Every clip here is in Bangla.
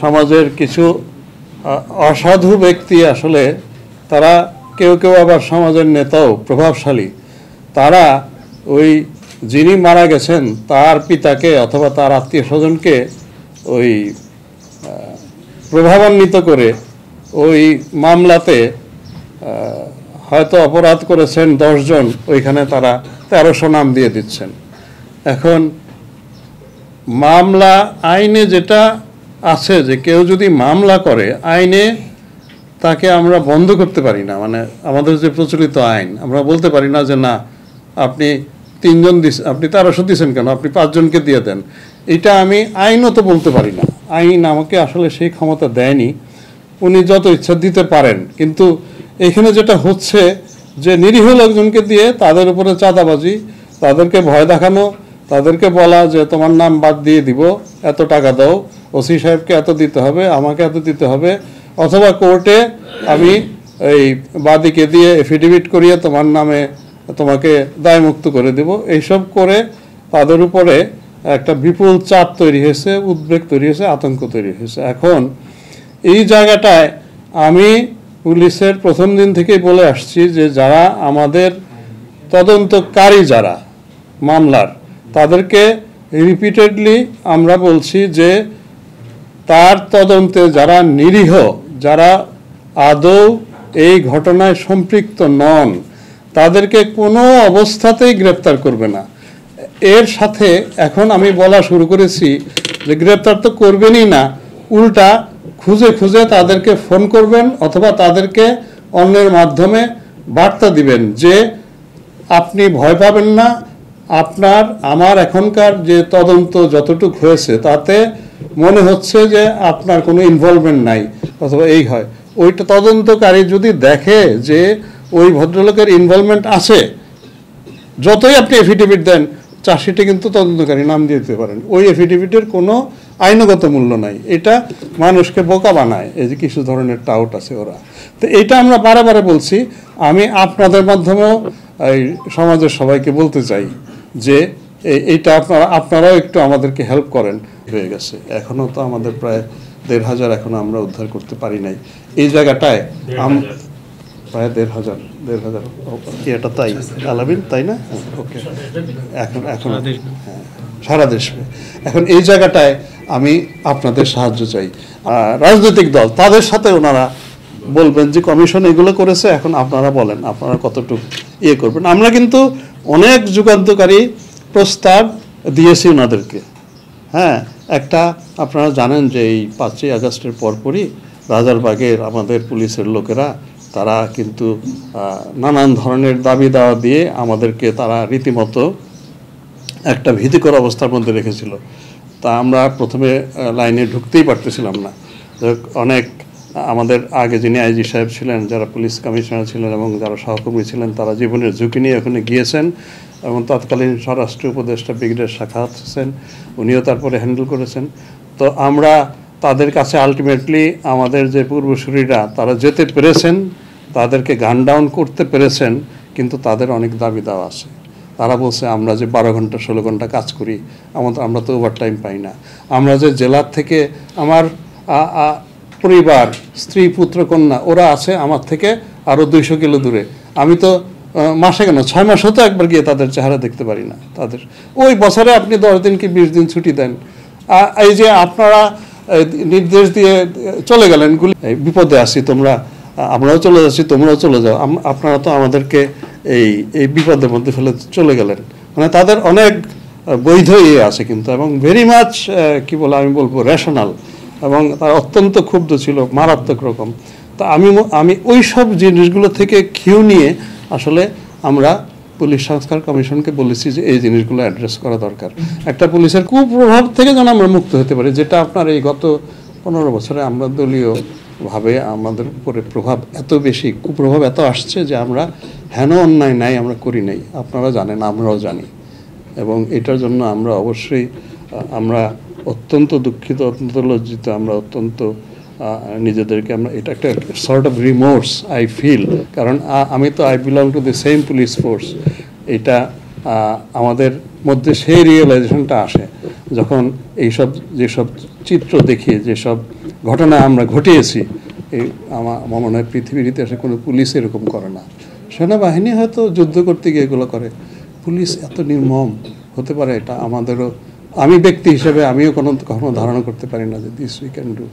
সমাজের কিছু অসাধু ব্যক্তি আসলে তারা কেউ কেউ আবার সমাজের নেতাও প্রভাবশালী, তারা ওই যিনি মারা গেছেন তার পিতাকে অথবা তার আত্মীয় স্বজনকে ওই প্রভাবান্বিত করে ওই মামলাতে হয়তো অপরাধ করেছেন 10 জন, ওইখানে তারা 1300 নাম দিয়ে দিচ্ছেন। এখন মামলা আইনে যেটা আছে যে কেউ যদি মামলা করে আইনে তাকে আমরা বন্ধ করতে পারি না, মানে আমাদের যে প্রচলিত আইন আমরা বলতে পারি না যে না আপনি 3 জন আপনি 1300 দিচ্ছেন কেন, আপনি 5 জনকে দিয়ে দেন। এটা আমি আইনও তো বলতে পারি না, আইন আমাকে আসলে সেই ক্ষমতা দেয়নি। উনি যত ইচ্ছা দিতে পারেন, কিন্তু এখানে যেটা হচ্ছে যে নিরীহ লোকজনকে দিয়ে তাদের উপরে চাঁদাবাজি, তাদেরকে ভয় দেখানো, তাদেরকে বলা যে তোমার নাম বাদ দিয়ে দিব, এত টাকা দাও, ওসি সাহেবকে এত দিতে হবে, আমাকে এত দিতে হবে, অথবা কোর্টে আমি এই বাদীকে দিয়ে এফিডেভিট করিয়ে তোমার নামে তোমাকে দায়মুক্ত করে দেব। এইসব করে তাদের উপরে একটা বিপুল চাপ তৈরি হয়েছে, উদ্বেগ তৈরি হয়েছে, আতঙ্ক তৈরি হয়েছে। এখন এই জায়গাটায় আমি পুলিশের প্রথম দিন থেকেই বলে আসছি যে যারা আমাদের তদন্তকারী যারা মামলার, তাদেরকে রিপিটেডলি আমরা বলছি যে তার তদন্তে যারা নিরীহ, যারা আদৌ এই ঘটনায় সম্পৃক্ত নন, তাদেরকে কোনো অবস্থাতেই গ্রেপ্তার করবে না। এর সাথে এখন আমি বলা শুরু করেছি যে গ্রেপ্তার তো করবেনই না, উল্টা খুঁজে খুঁজে তাদেরকে ফোন করবেন অথবা তাদেরকে অন্যের মাধ্যমে বার্তা দিবেন যে আপনি ভয় পাবেন না, আমার এখনকার যে তদন্ত যতটুকু হয়েছে তাতে মনে হচ্ছে যে আপনার কোনো ইনভলভমেন্ট নাই, অথবা এই হয় ওইটা তদন্তকারী যদি দেখে যে ওই ভদ্রলোকের ইনভলভমেন্ট আছে, যতই আপনি এফিডেভিট দেন চার্জশিটে কিন্তু তদন্তকারী নাম দিয়ে দিতে পারেন, ওই এফিডেভিটের কোনো আইনগত মূল্য নাই। এটা মানুষকে বোকা বানায়, এই যে কিছু ধরনের টাউট আছে ওরা। তো এটা আমরা বারে বারে বলছি। আমি আপনাদের মাধ্যমেও এই সমাজের সবাইকে বলতে চাই যে এইটা আপনারাও একটু আমাদেরকে হেল্প করেন। হয়ে গেছে এখনও তো আমাদের প্রায় 1500 এখনো আমরা উদ্ধার করতে পারি নাই। এই জায়গাটায় প্রায় 1500 কি এটা তাই আলামিন, তাই না? ওকে, এখন হ্যাঁ সারা দেশে। এখন এই জায়গাটায় আমি আপনাদের সাহায্য চাই। রাজনৈতিক দল তাদের সাথে ওনারা বলবেন যে কমিশন এগুলো করেছে, এখন আপনারা বলেন আপনারা কতটুকু করবেন। আমরা কিন্তু অনেক যুগান্তকারী প্রস্তাব দিয়েছি ওনাদেরকে। হ্যাঁ, একটা আপনারা জানেন যে এই 5ই আগস্টের পরপরই রাজারবাগের আমাদের পুলিশের লোকেরা তারা কিন্তু নানান ধরনের দাবি দাওয়া দিয়ে আমাদেরকে তারা রীতিমতো একটা ভীতিকর অবস্থার মধ্যে রেখেছিল। তা আমরা প্রথমে লাইনে ঢুকতেই পারতেছিলাম না। অনেক আমাদের আগে যিনি আইজি সাহেব ছিলেন, যারা পুলিশ কমিশনার ছিলেন এবং যারা সহকর্মী ছিলেন, তারা জীবনের ঝুঁকি নিয়ে ওখানে গিয়েছেন এবং তৎকালীন স্বরাষ্ট্র উপদেষ্টা ব্রিগেডিয়ার শাখাওয়াত হোসেন উনিও তারপরে হ্যান্ডেল করেছেন। তো আমরা তাদের কাছে আলটিমেটলি আমাদের যে পূর্বসূরীরা তারা যেতে পেরেছেন, তাদেরকে গান ডাউন করতে পেরেছেন, কিন্তু তাদের অনেক দাবি দেওয়া আছে। তারা বলছে আমরা যে 12 ঘন্টা 16 ঘন্টা কাজ করি, আমরা তো ওভারটাইম পাই না। আমরা যে জেলার থেকে আমার পরিবার, স্ত্রী, পুত্র, কন্যা ওরা আছে আমার থেকে আরও 200 কিলো দূরে, আমি তো মাসে কেন 6 মাসও তো একবার গিয়ে তাদের চেহারা দেখতে পারি না। তাদের ওই বছরে আপনি 10 দিন কি 20 দিন ছুটি দেন। এই যে আপনারা নির্দেশ দিয়ে চলে গেলেন, বিপদে আছি তোমরা, আমরাও চলে যাচ্ছি, তোমরাও চলে যাও, আপনারা তো আমাদেরকে এই বিপদের মধ্যে ফেলে চলে গেলেন। মানে তাদের অনেক বৈধ আছে কিন্তু, এবং ভেরি মাচ কি বলে আমি বলবো রেশনাল, এবং তারা অত্যন্ত ক্ষুব্ধ ছিল মারাত্মক রকম। তা আমি ওই সব জিনিসগুলো থেকে কিউ নিয়ে আসলে আমরা পুলিশ সংস্কার কমিশনকে বলেছি যে এই জিনিসগুলো অ্যাড্রেস করা দরকার। একটা পুলিশের কুপ্রভাব থেকে যেন আমরা মুক্ত হতে পারি, যেটা আপনার এই গত 15 বছরে আমরা দলীয়ভাবে আমাদের উপরে প্রভাব এত বেশি, কুপ্রভাব এত আসছে যে আমরা হেন অন্যায় নাই আমরা করি নাই, আপনারা জানেন, আমরাও জানি। এবং এটার জন্য আমরা অবশ্যই আমরা অত্যন্ত দুঃখিত, অত্যন্ত লজ্জিত, আমরা অত্যন্ত নিজেদেরকে আমরা এটা একটা sort of remorse I feel, কারণ আমি তো I belong to the same police force. এটা আমাদের মধ্যে সেই রিয়েলাইজেশনটা আসে যখন যেসব চিত্র দেখি, যেসব ঘটনা আমরা ঘটিয়েছি, আমার মনে হয় পৃথিবীর ইতিহাসে কোনো পুলিশ এরকম করে না। সেনাবাহিনী হয়তো যুদ্ধ করতে গিয়ে এগুলো করে, পুলিশ এত নির্মম হতে পারে এটা আমাদেরও, আমি ব্যক্তি হিসেবে আমিও কখনো ধারণা করতে পারি না যে দিস উই ক্যান ডু।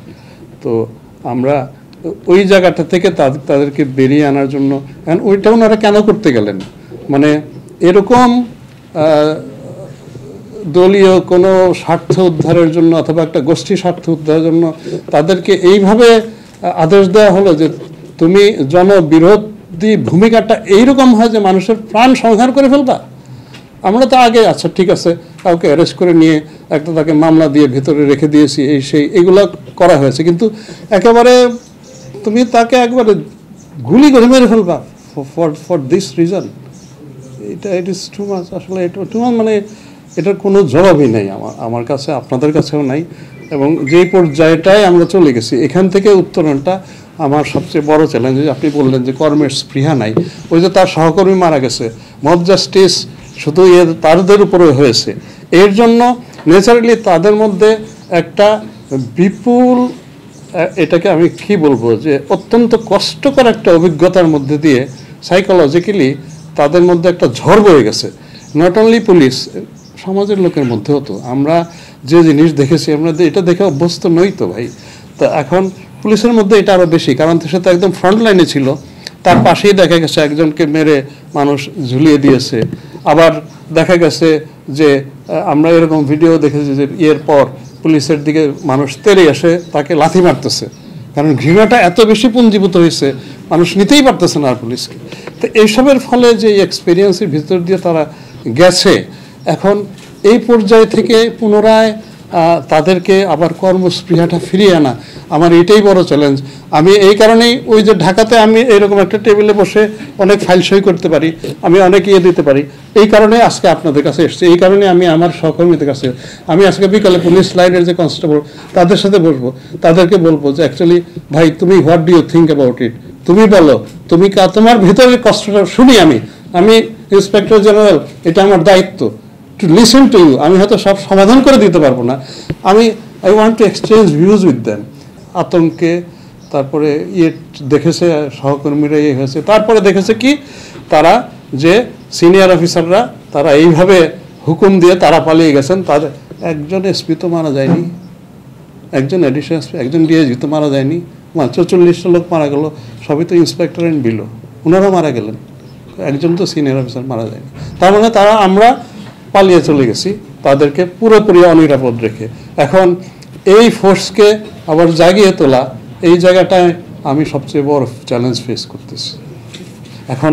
তো আমরা ওই জায়গাটা থেকে তাদেরকে বেরিয়ে আনার জন্য, ওইটা ওনারা কেন করতে গেলেন, মানে এরকম দলীয় কোনো স্বার্থ উদ্ধারের জন্য অথবা একটা গোষ্ঠী স্বার্থ উদ্ধারের জন্য তাদেরকে এইভাবে আদেশ দেওয়া হলো যে তুমি জনবিরোধী ভূমিকাটা এইরকম হয় যে মানুষের প্রাণ সংহার করে ফেলবা। আমরা তো আগে আচ্ছা ঠিক আছে কাউকে অ্যারেস্ট করে নিয়ে একটা তাকে মামলা দিয়ে ভেতরে রেখে দিয়েছি, এই সেই এগুলো করা হয়েছে, কিন্তু একেবারে তুমি তাকে একবারে গুলি করে মেরে ফেলবা for this reason, it is too much. আসলে এটা টু মাচ, মানে এটার কোনো জবাবই নেই আমার কাছে, আপনাদের কাছেও নাই। এবং যেই পর্যায়টায় আমরা চলে গেছি এখান থেকে উত্তরণটা আমার সবচেয়ে বড় চ্যালেঞ্জ। আপনি বললেন যে কর্মের স্পৃহা নাই, ওই যে তার সহকর্মী মারা গেছে, মব জাস্টিস শুধু তাদের উপরে হয়েছে, এর জন্য ন্যাচারালি তাদের মধ্যে একটা বিপুল, এটাকে আমি কি বলবো, যে অত্যন্ত কষ্টকর একটা অভিজ্ঞতার মধ্যে দিয়ে সাইকোলজিক্যালি তাদের মধ্যে একটা ঝড় বয়ে গেছে। নট অনলি পুলিশ, সমাজের লোকের মধ্যেও তো আমরা যে জিনিস দেখেছি, আমরা এটা দেখে অভ্যস্ত নই তো ভাই। তো এখন পুলিশের মধ্যে এটা আরও বেশি, কারণ সে তো একদম ফ্রন্ট লাইনে ছিল, তার পাশেই দেখা গেছে একজনকে মেরে মানুষ ঝুলিয়ে দিয়েছে। আবার দেখা গেছে যে আমরা এরকম ভিডিও দেখেছি যে এর পর পুলিশের দিকে মানুষ তেড়ে এসে তাকে লাথি মারতেছে, কারণ ঘৃণাটা এত বেশি পুঞ্জীভূত হয়েছে মানুষ নিতেই পারতেছে না আর পুলিশকে। তো এইসবের ফলে যে এক্সপিরিয়েন্সের ভিতর দিয়ে তারা গেছে, এখন এই পর্যায় থেকে পুনরায় তাদেরকে আবার কর্মস্পৃহাটা ফিরিয়ে আনা আমার এটাই বড় চ্যালেঞ্জ। আমি এই কারণেই ওই যে ঢাকাতে আমি এরকম একটা টেবিলে বসে অনেক ফাইল সই করতে পারি, আমি অনেক দিতে পারি, এই কারণে আজকে আপনাদের কাছে এসেছি। এই কারণে আমি আমার সহকর্মীদের কাছে, আমি আজকে বিকালে পুলিশ লাইনের যে কনস্টেবল তাদের সাথে বসবো, তাদেরকে বলবো যে অ্যাকচুয়ালি ভাই তুমি what do you think about it, তুমি বলো, তুমি তোমার ভিতরের কষ্টটা শুনি। আমি ইন্সপেক্টর জেনারেল, এটা আমার দায়িত্ব টু লিসেন টু ইউ। আমি হয়তো সব সমাধান করে দিতে পারবো না, I want to exchange views with them. আতঙ্কে তারপরে দেখেছে সহকর্মীরা হয়েছে, তারপরে দেখেছে কি তারা যে সিনিয়র অফিসাররা তারা এইভাবে হুকুম দিয়ে তারা পালিয়ে গেছেন। তাদের একজন এসপি তো মারা যায়নি, একজন এডিশনাল এসপি, একজন ডিআইজি তো মারা যায়নি, 44টা লোক মারা গেল, সবই তো ইন্সপেক্টর অ্যান্ড বিলো, ওনারা মারা গেলেন, একজন তো সিনিয়র অফিসার মারা যায়নি। তার মানে আমরা পালিয়ে চলে গেছি তাদেরকে পুরোপুরি অনিরাপদ রেখে। এখন এই ফোর্সকে আবার জাগিয়ে তোলা, এই জায়গাটায় আমি সবচেয়ে বড় চ্যালেঞ্জ ফেস করতেছি। এখন